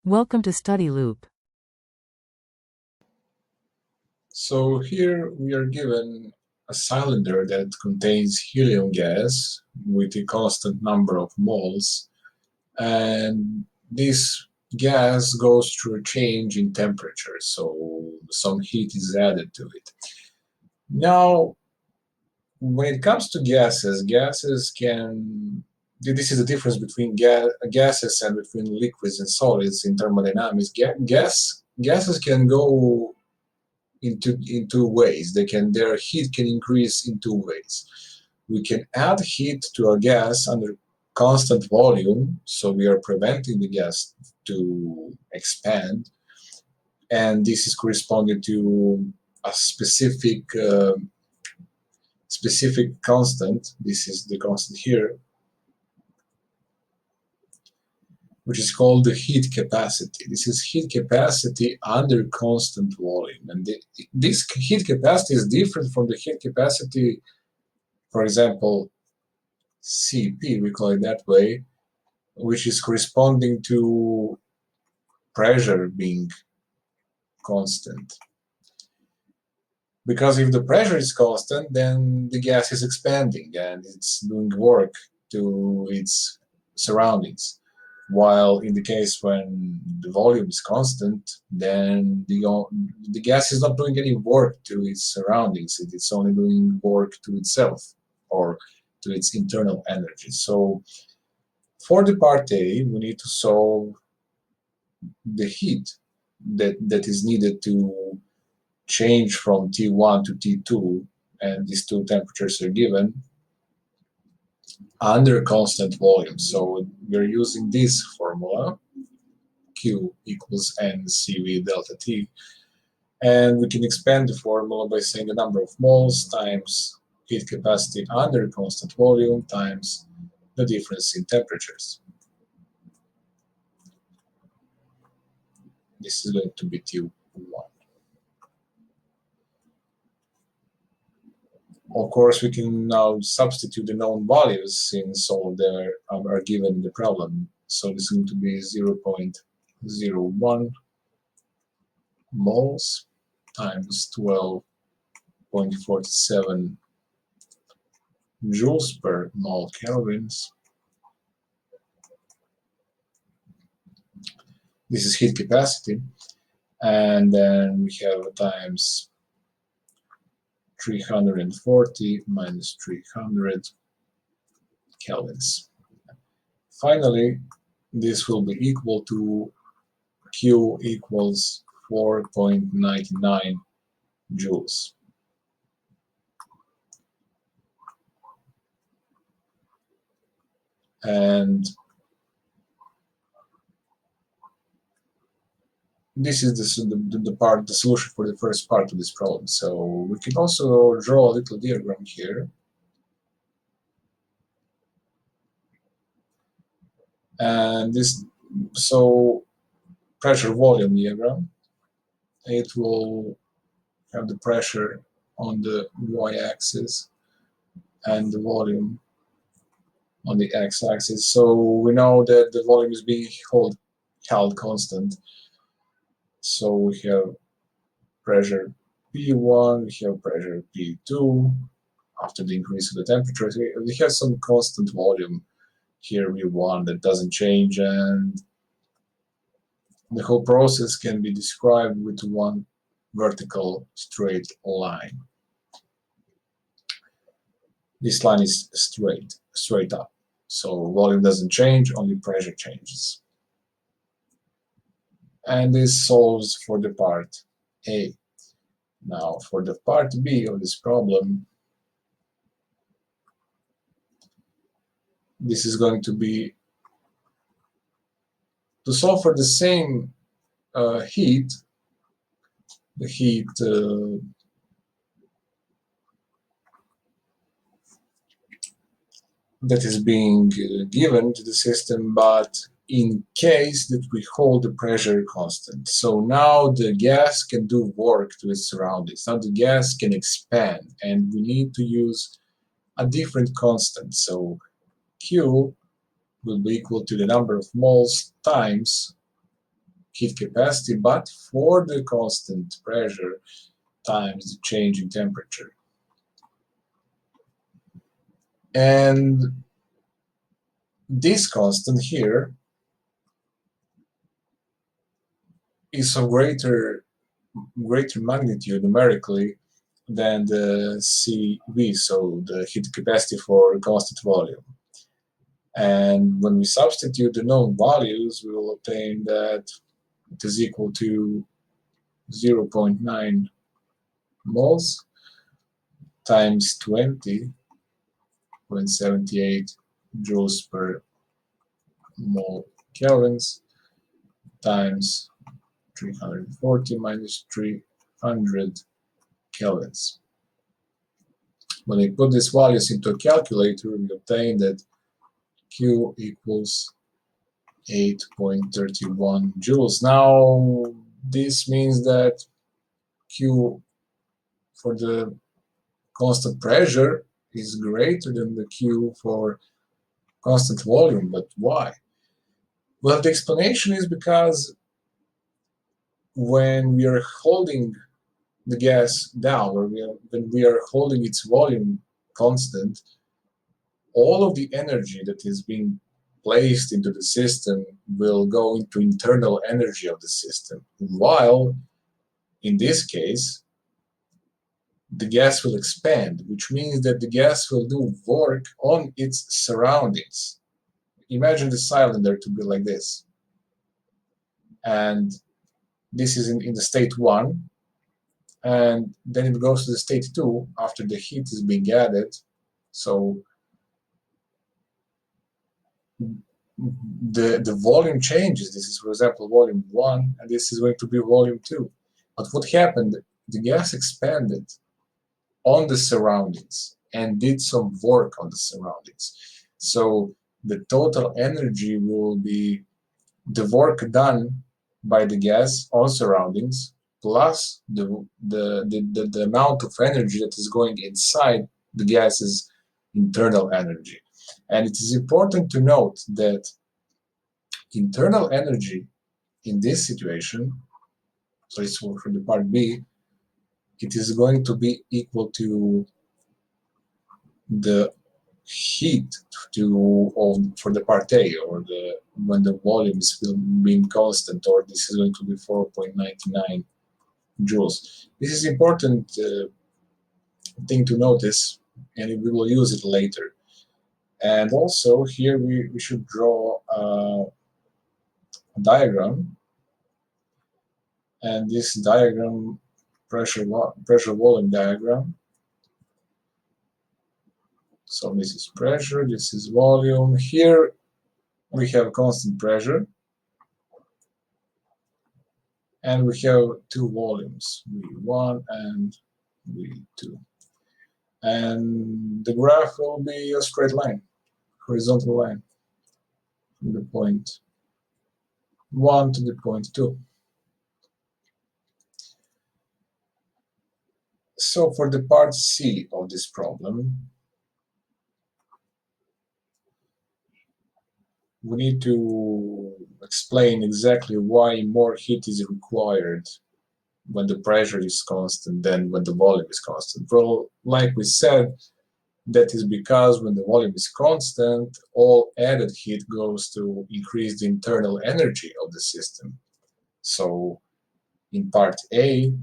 Welcome to Study Loop. So here we are given a cylinder that contains helium gas with a constant number of moles, and this gas goes through a change in temperature, so some heat is added to it. Now, when it comes to gases can this is the difference between gases and between liquids and solids in thermodynamics. Gases can go in two ways. Their heat can increase in two ways. We can add heat to a gas under constant volume, so we are preventing the gas to expand, and this is corresponding to a specific constant. This is the constant here, which is called the heat capacity. This is heat capacity under constant volume, and this heat capacity is different from the heat capacity, for example, Cp, we call it that way, which is corresponding to pressure being constant. Because if the pressure is constant, then the gas is expanding and it's doing work to its surroundings. While in the case when the volume is constant, then the gas is not doing any work to its surroundings. It's only doing work to itself or to its internal energy. So for the part A, we need to solve the heat that is needed to change from T1 to T2, and these two temperatures are given under constant volume. So we're using this formula, Q equals NCV delta T, and we can expand the formula by saying the number of moles times heat capacity under constant volume times the difference in temperatures. This is going to be T1. Of course, we can now substitute the known values since all of them are given in the problem. So this is going to be 0.01 moles times 12.47 joules per mole kelvins. This is heat capacity. And then we have times 340 minus 300 kelvins. Finally, this will be equal to Q equals 4.99 joules. And this is the solution for the first part of this problem. So we can also draw a little diagram here. And so pressure volume diagram, it will have the pressure on the y-axis and the volume on the x-axis. So we know that the volume is being held constant. So we have pressure P1, we have pressure P2 after the increase of the temperature. We have some constant volume here, V1, that doesn't change, and the whole process can be described with one vertical straight line. This line is straight up. So volume doesn't change, only pressure changes. And this solves for the part A. Now for the part B of this problem, this is going to be to solve for the same heat, the heat that is being given to the system, but in case that we hold the pressure constant. So now the gas can do work to its surroundings. Now the gas can expand, and we need to use a different constant. So Q will be equal to the number of moles times heat capacity, but for the constant pressure times the change in temperature. And this constant here is of greater magnitude numerically than the CV, so the heat capacity for constant volume. And when we substitute the known values, we will obtain that it is equal to 0.9 moles times 20.78 joules per mole kelvins times 340 minus 300 kelvins. When we put these values into a calculator, we obtain that Q equals 8.31 joules. Now, this means that Q for the constant pressure is greater than the Q for constant volume. But why? Well, the explanation is because when we are holding the gas down, or when we are holding its volume constant, all of the energy that is being placed into the system will go into internal energy of the system, while in this case the gas will expand, which means that the gas will do work on its surroundings. Imagine the cylinder to be like this, and this is in the state 1, and then it goes to the state 2 after the heat is being added. So the volume changes. This is, for example, volume 1, and this is going to be volume 2. But what happened? The gas expanded on the surroundings and did some work on the surroundings. So the total energy will be the work done by the gas on surroundings plus the amount of energy that is going inside the gas's internal energy. And it is important to note that internal energy in this situation, so it's for the part B, it is going to be equal to the heat for the part A, or when the volume is being constant, or this is going to be 4.99 joules. This is important thing to notice, and we will use it later. And also here we should draw a diagram, and this diagram, pressure volume diagram. So this is pressure, this is volume. Here we have constant pressure, and we have two volumes, V1 and V2. And the graph will be a straight line, horizontal line, from the point 1 to the point 2. So for the part C of this problem, we need to explain exactly why more heat is required when the pressure is constant than when the volume is constant. Well, like we said, that is because when the volume is constant, all added heat goes to increase the internal energy of the system. So in part A,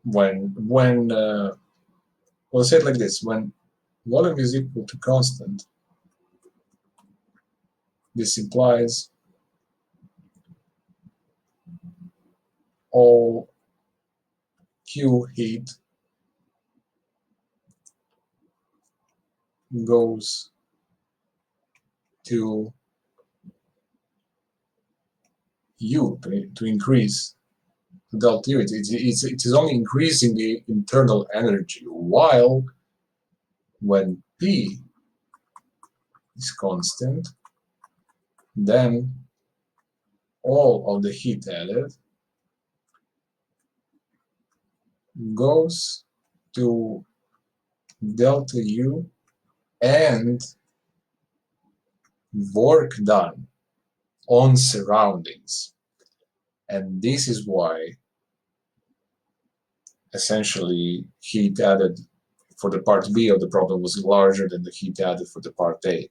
we'll say it like this: when volume is equal to constant, this implies all Q heat goes to U, to increase the delta U. It is only increasing the internal energy, while when P is constant, then all of the heat added goes to delta U and work done on surroundings. And this is why essentially heat added for the part B of the problem was larger than the heat added for the part A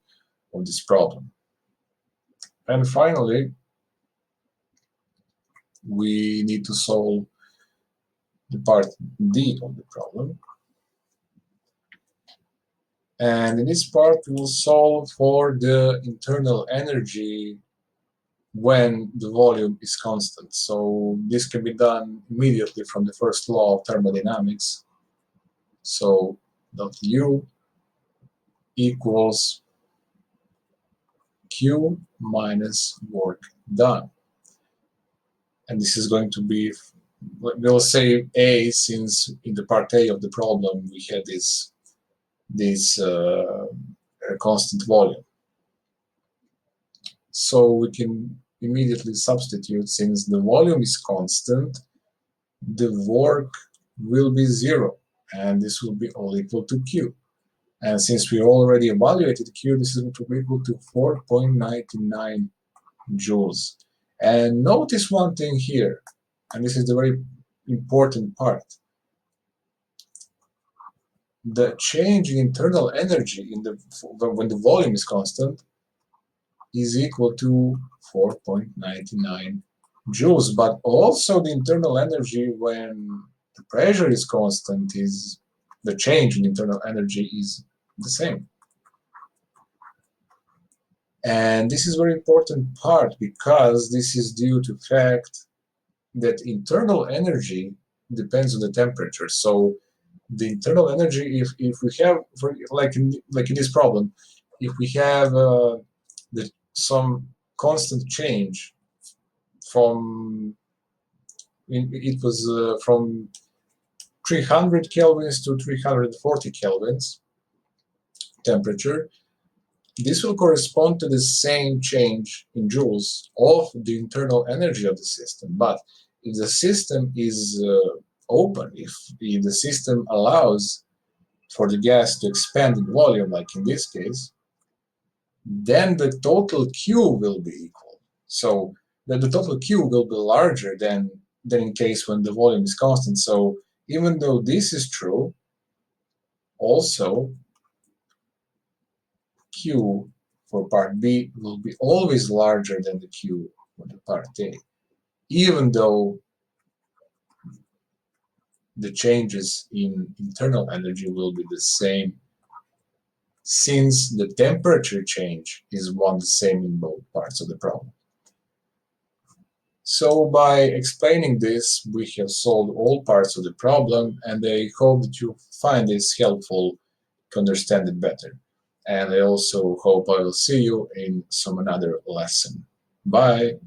of this problem. And finally, we need to solve the part D of the problem. And in this part, we will solve for the internal energy when the volume is constant. So this can be done immediately from the first law of thermodynamics. So U equals Q minus work done. And this is going to be, we'll say A, since in the part A of the problem we had this constant volume. So we can immediately substitute, since the volume is constant, the work will be 0, and this will be all equal to Q. And since we already evaluated Q, this is going to be equal to 4.99 joules. And notice one thing here, and this is the very important part. The change in internal energy when the volume is constant is equal to 4.99 joules, but also the internal energy when the pressure is constant the change in internal energy is the same. And this is a very important part, because this is due to the fact that internal energy depends on the temperature. So the internal energy, if we have, like in this problem, if we have some constant change from, it was from 300 kelvins to 340 kelvins temperature, this will correspond to the same change in joules of the internal energy of the system. But if the system is open, if the system allows for the gas to expand in volume, like in this case, then the total Q will be equal. So the total Q will be larger than in case when the volume is constant. So even though this is true, also Q for part B will be always larger than the Q for the part A, even though the changes in internal energy will be the same, since the temperature change is the same in both parts of the problem. So by explaining this, we have solved all parts of the problem, and I hope that you find this helpful to understand it better. And I also hope I will see you in some another lesson. Bye!